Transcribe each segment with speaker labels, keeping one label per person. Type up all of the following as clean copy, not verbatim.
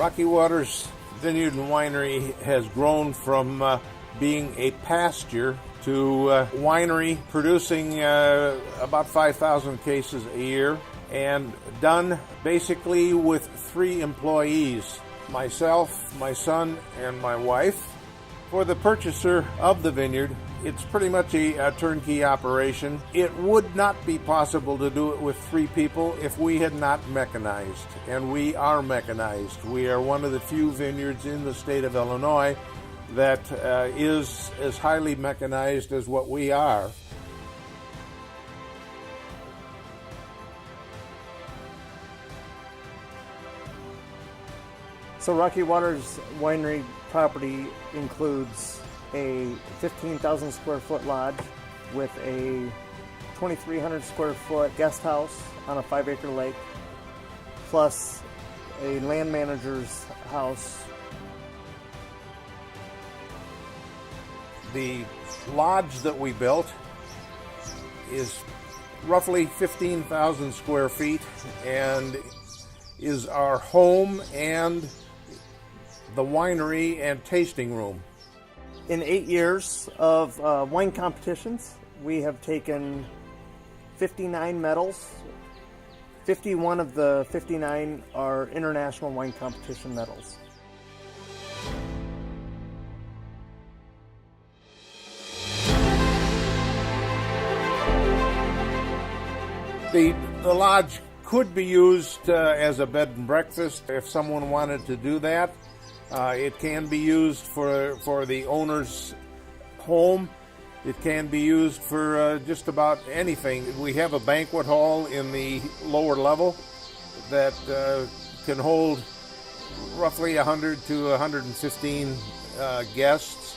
Speaker 1: Rocky Waters Vineyard and Winery has grown from being a pasture to a winery producing about 5,000 cases a year, and done basically with 3 employees, myself, my son, and my wife. For the purchaser of the vineyard, it's pretty much a turnkey operation. It would not be possible to do it with 3 people if we had not mechanized, and we are mechanized. We are one of the few vineyards in the state of Illinois that is as highly mechanized as what we are.
Speaker 2: So Rocky Waters Winery property includes a 15,000 square foot lodge with a 2,300 square foot guest house on a 5-acre lake, plus a land manager's house.
Speaker 1: The lodge that we built is roughly 15,000 square feet and is our home and the winery and tasting room.
Speaker 2: In 8 years of wine competitions, we have taken 59 medals. 51 of the 59 are international wine competition medals.
Speaker 1: The lodge could be used as a bed and breakfast if someone wanted to do that. It can be used for the owner's home. It can be used for just about anything. We have a banquet hall in the lower level that can hold roughly 100 to 115 guests.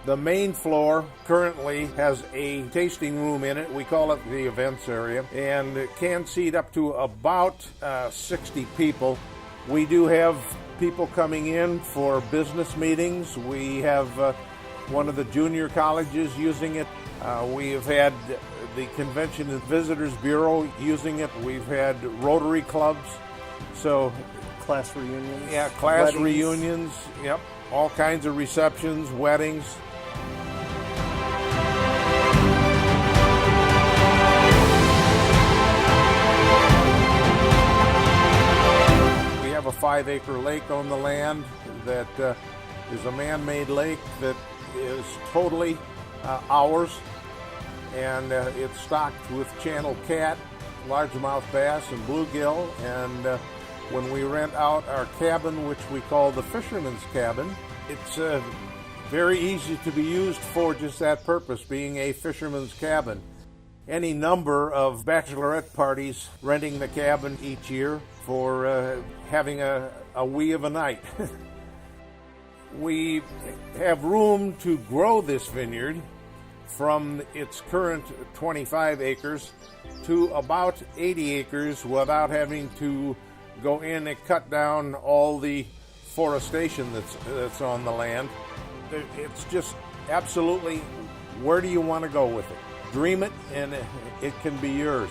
Speaker 1: The main floor currently has a tasting room in it. We call it the events area, and it can seat up to about 60 people. We do have people coming in for business meetings. We have one of the junior colleges using it. We have had the Convention and Visitors Bureau using it. We've had Rotary clubs. So
Speaker 2: class reunions.
Speaker 1: Yeah, class
Speaker 2: weddings.
Speaker 1: Reunions. Yep, all kinds of receptions, weddings. A 5-acre lake on the land that is a man-made lake that is totally ours, and it's stocked with channel cat, largemouth bass, and bluegill. And when we rent out our cabin, which we call the fisherman's cabin, it's very easy to be used for just that purpose, being a fisherman's cabin. Any number of bachelorette parties renting the cabin each year for having a wee of a night. We have room to grow this vineyard from its current 25 acres to about 80 acres without having to go in and cut down all the forestation that's on the land. It's just absolutely, where do you want to go with it? Dream it and it can be yours.